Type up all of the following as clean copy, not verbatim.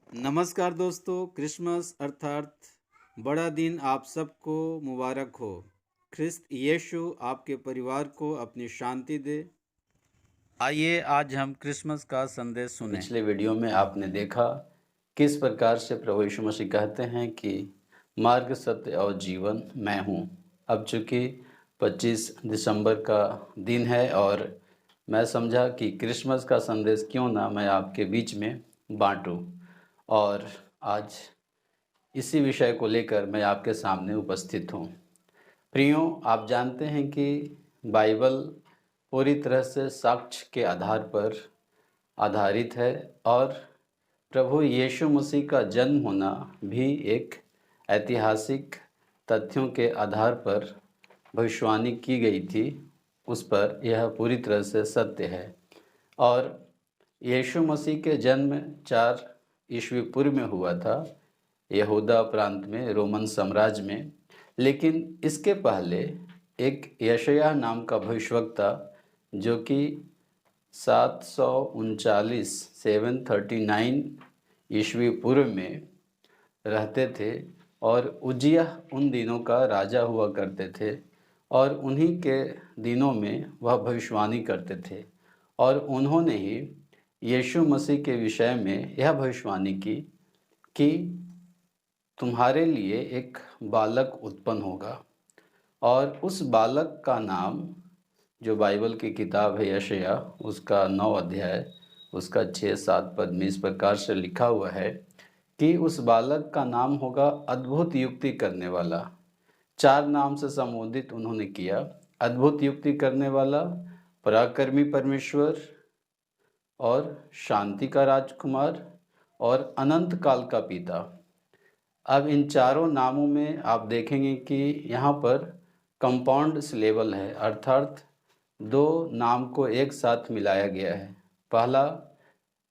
नमस्कार दोस्तों, क्रिसमस अर्थात बड़ा दिन आप सबको मुबारक हो। ख्रिस्त यीशु आपके परिवार को अपनी शांति दे। आइए आज हम क्रिसमस का संदेश सुने। पिछले वीडियो में आपने देखा किस प्रकार से प्रभु यीशु मसीह कहते हैं कि मार्ग, सत्य और जीवन मैं हूँ। अब चूँकि 25 दिसंबर का दिन है और मैं समझा कि क्रिसमस का संदेश क्यों ना मैं आपके बीच में बांटूं, और आज इसी विषय को लेकर मैं आपके सामने उपस्थित हूँ। प्रियों, आप जानते हैं कि बाइबल पूरी तरह से साक्ष्य के आधार पर आधारित है और प्रभु यीशु मसीह का जन्म होना भी एक ऐतिहासिक तथ्यों के आधार पर भविष्यवाणी की गई थी। उस पर यह पूरी तरह से सत्य है। और यीशु मसीह के जन्म 4 ईस्वी पूर्व में हुआ था, यहूदा प्रांत में, रोमन साम्राज्य में। लेकिन इसके पहले एक यशायाह नाम का भविष्यवक्ता, जो कि 739 ईस्वी पूर्व में रहते थे, और उजिय्याह उन दिनों का राजा हुआ करते थे, और उन्हीं के दिनों में वह भविष्यवाणी करते थे। और उन्होंने ही यीशु मसीह के विषय में यह भविष्यवाणी की कि तुम्हारे लिए एक बालक उत्पन्न होगा, और उस बालक का नाम, जो बाइबल की किताब है यशायाह, उसका 9 अध्याय, उसका 6-7 पद में इस प्रकार से लिखा हुआ है कि उस बालक का नाम होगा अद्भुत युक्ति करने वाला। 4 नाम से संबोधित उन्होंने किया: अद्भुत युक्ति करने वाला, पराक्रमी परमेश्वर, और शांति का राजकुमार, और अनंत काल का पिता। अब इन चारों नामों में आप देखेंगे कि यहाँ पर कंपाउंड सिलेबल है, अर्थात 2 नाम को एक साथ मिलाया गया है। पहला,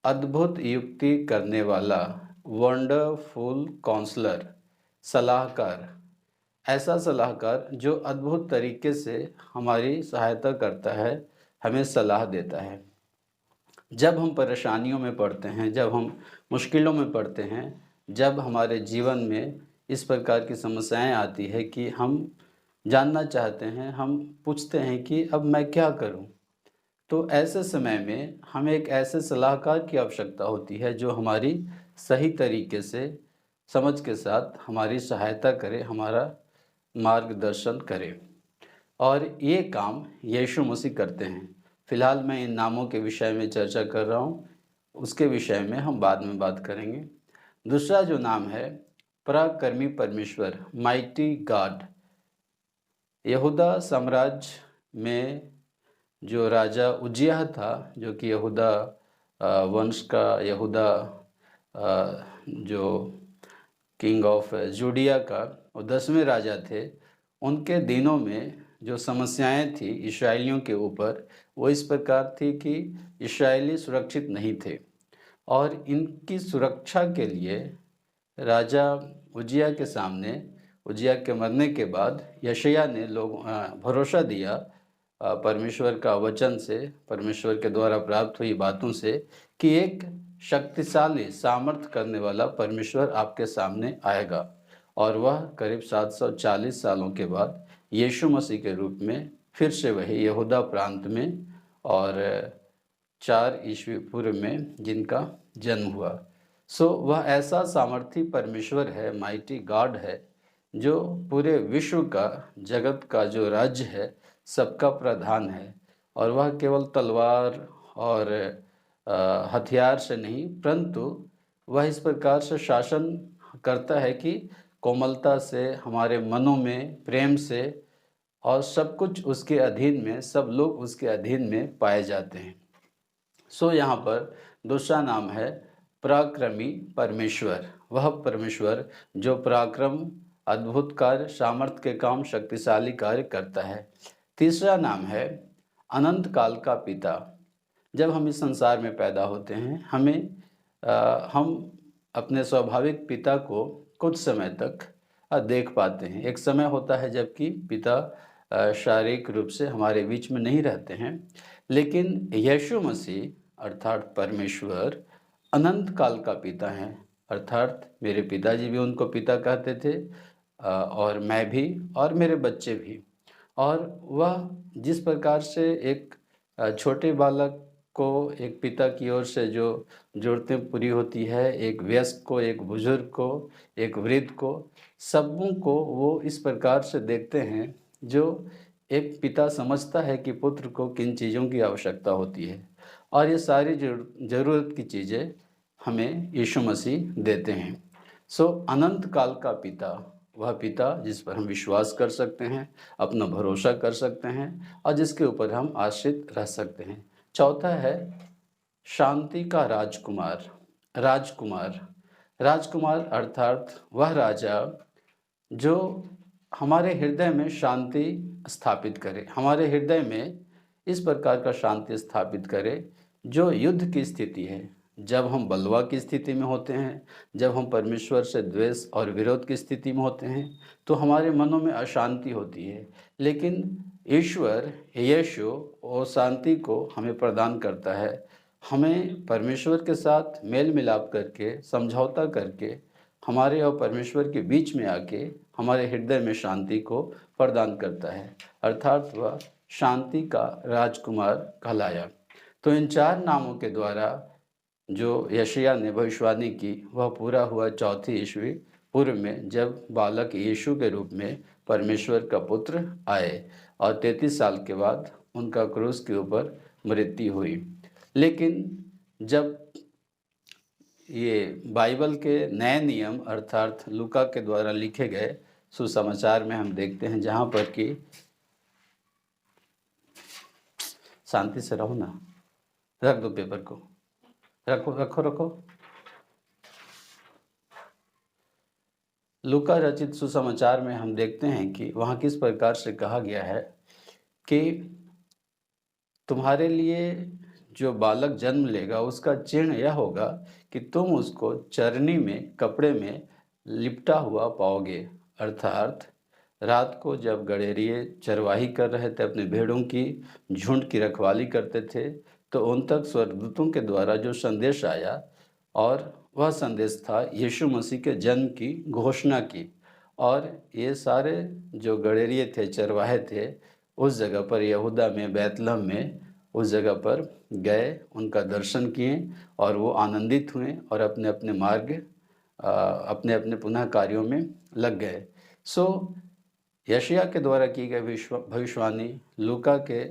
अद्भुत युक्ति करने वाला, वंडरफुल काउंसलर, सलाहकार। ऐसा सलाहकार जो अद्भुत तरीके से हमारी सहायता करता है, हमें सलाह देता है। जब हम परेशानियों में पड़ते हैं, जब हम मुश्किलों में पड़ते हैं, जब हमारे जीवन में इस प्रकार की समस्याएं आती है कि हम जानना चाहते हैं, हम पूछते हैं कि अब मैं क्या करूं, तो ऐसे समय में हमें एक ऐसे सलाहकार की आवश्यकता होती है जो हमारी सही तरीके से, समझ के साथ हमारी सहायता करे, हमारा मार्गदर्शन करे। और ये काम यीशु मसीह करते हैं। फिलहाल मैं इन नामों के विषय में चर्चा कर रहा हूँ, उसके विषय में हम बाद में बात करेंगे। दूसरा जो नाम है, पराक्रमी परमेश्वर, माइटी गॉड। यहूदा साम्राज्य में जो राजा उजिय्याह था, जो कि यहूदा वंश का, यहूदा जो किंग ऑफ जूडिया का, वो 10वें राजा थे। उनके दिनों में जो समस्याएं थी इस्राएलियों के ऊपर, वो इस प्रकार थी कि इस्राएली सुरक्षित नहीं थे, और इनकी सुरक्षा के लिए राजा उजिय्याह के सामने, उजिय्याह के मरने के बाद यशायाह ने भरोसा दिया परमेश्वर का वचन से, परमेश्वर के द्वारा प्राप्त हुई बातों से, कि एक शक्तिशाली, सामर्थ करने वाला परमेश्वर आपके सामने आएगा, और वह करीब 740 सालों के बाद यीशु मसीह के रूप में फिर से वही यहूदा प्रांत में, और 4 ईस्वी पूर्व में जिनका जन्म हुआ। सो वह ऐसा सामर्थी परमेश्वर है, माइटी गॉड है, जो पूरे विश्व का, जगत का जो राज्य है, सबका प्रधान है। और वह केवल तलवार और हथियार से नहीं, परंतु वह इस प्रकार से शासन करता है कि कोमलता से, हमारे मनों में प्रेम से, और सब कुछ उसके अधीन में, सब लोग उसके अधीन में पाए जाते हैं। सो यहाँ पर दूसरा नाम है पराक्रमी परमेश्वर, वह परमेश्वर जो पराक्रम, अद्भुत कार्य, सामर्थ्य के काम, शक्तिशाली कार्य करता है। तीसरा नाम है अनंत काल का पिता। जब हम इस संसार में पैदा होते हैं, हम अपने स्वाभाविक पिता को कुछ समय तक देख पाते हैं। एक समय होता है जबकि पिता शारीरिक रूप से हमारे बीच में नहीं रहते हैं, लेकिन यीशु मसीह अर्थात परमेश्वर अनंत काल का पिता हैं। अर्थात मेरे पिताजी भी उनको पिता कहते थे और मैं भी और मेरे बच्चे भी। और वह जिस प्रकार से एक छोटे बालक को एक पिता की ओर से जो ज़रूरतें पूरी होती है, एक वयस्क को, एक बुजुर्ग को, एक वृद्ध को, सबों को वो इस प्रकार से देखते हैं जो एक पिता समझता है कि पुत्र को किन चीज़ों की आवश्यकता होती है। और ये सारी ज़रूरत की चीज़ें हमें यीशु मसीह देते हैं। सो अनंत काल का पिता, वह पिता जिस पर हम विश्वास कर सकते हैं, अपना भरोसा कर सकते हैं और जिसके ऊपर हम आश्रित रह सकते हैं। चौथा है शांति का राजकुमार। राजकुमार राजकुमार अर्थात वह राजा जो हमारे हृदय में शांति स्थापित करे, हमारे हृदय में इस प्रकार का शांति स्थापित करे जो युद्ध की स्थिति है, जब हम बलवा की स्थिति में होते हैं, जब हम परमेश्वर से द्वेष और विरोध की स्थिति में होते हैं, तो हमारे मनों में अशांति होती है। लेकिन ईश्वर यीशु वो शांति को हमें प्रदान करता है। हमें परमेश्वर के साथ मेल मिलाप करके, समझौता करके, हमारे और परमेश्वर के बीच में आके हमारे हृदय में शांति को प्रदान करता है, अर्थात वह शांति का राजकुमार कहलाया। तो इन 4 नामों के द्वारा जो यशायाह ने भविष्यवाणी की वह पूरा हुआ 4वीं ईस्वी पूर्व में, जब बालक यीशु के रूप में परमेश्वर का पुत्र आए और 33 साल के बाद उनका क्रूस के ऊपर मृत्यु हुई। लेकिन जब ये बाइबल के नए नियम अर्थात लूका के द्वारा लिखे गए सुसमाचार में हम देखते हैं, जहाँ पर कि शांति से रहो ना, रख दो पेपर को, रखो। लूका रचित सुसमाचार में हम देखते हैं कि वहाँ किस प्रकार से कहा गया है कि तुम्हारे लिए जो बालक जन्म लेगा उसका चिन्ह यह होगा कि तुम उसको चरनी में कपड़े में लिपटा हुआ पाओगे। अर्थात रात को जब गड़ेरिए चरवाही कर रहे थे, अपने भेड़ों की झुंड की रखवाली करते थे, तो उन तक स्वर्गदूतों के द्वारा जो संदेश आया, और वह संदेश था यीशु मसीह के जन्म की घोषणा की। और ये सारे जो गड़ेरिए थे, चरवाहे थे, उस जगह पर यहूदा में, बैतलहम में, उस जगह पर गए, उनका दर्शन किए और वो आनंदित हुए और अपने अपने मार्ग, अपने अपने पुनः कार्यों में लग गए। सो यशायाह के द्वारा की गई भविष्यवाणी लूका के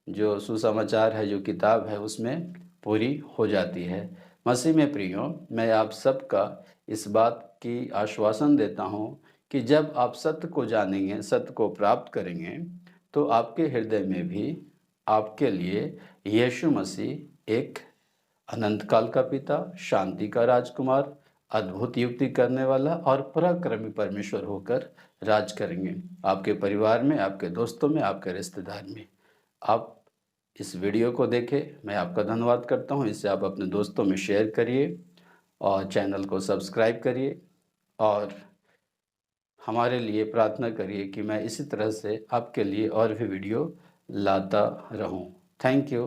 जो सुसमाचार है, जो किताब है, उसमें पूरी हो जाती है। मसीह में प्रियो, मैं आप सबका इस बात की आश्वासन देता हूँ कि जब आप सत्य को जानेंगे, सत्य को प्राप्त करेंगे, तो आपके हृदय में भी आपके लिए यीशु मसीह एक अनंत काल का पिता, शांति का राजकुमार, अद्भुत युक्ति करने वाला और पराक्रमी परमेश्वर होकर राज करेंगे आपके परिवार में, आपके दोस्तों में, आपके रिश्तेदार में। आप इस वीडियो को देखें, मैं आपका धन्यवाद करता हूं। इससे आप अपने दोस्तों में शेयर करिए और चैनल को सब्सक्राइब करिए और हमारे लिए प्रार्थना करिए कि मैं इसी तरह से आपके लिए और भी वीडियो लाता रहूं। Thank you.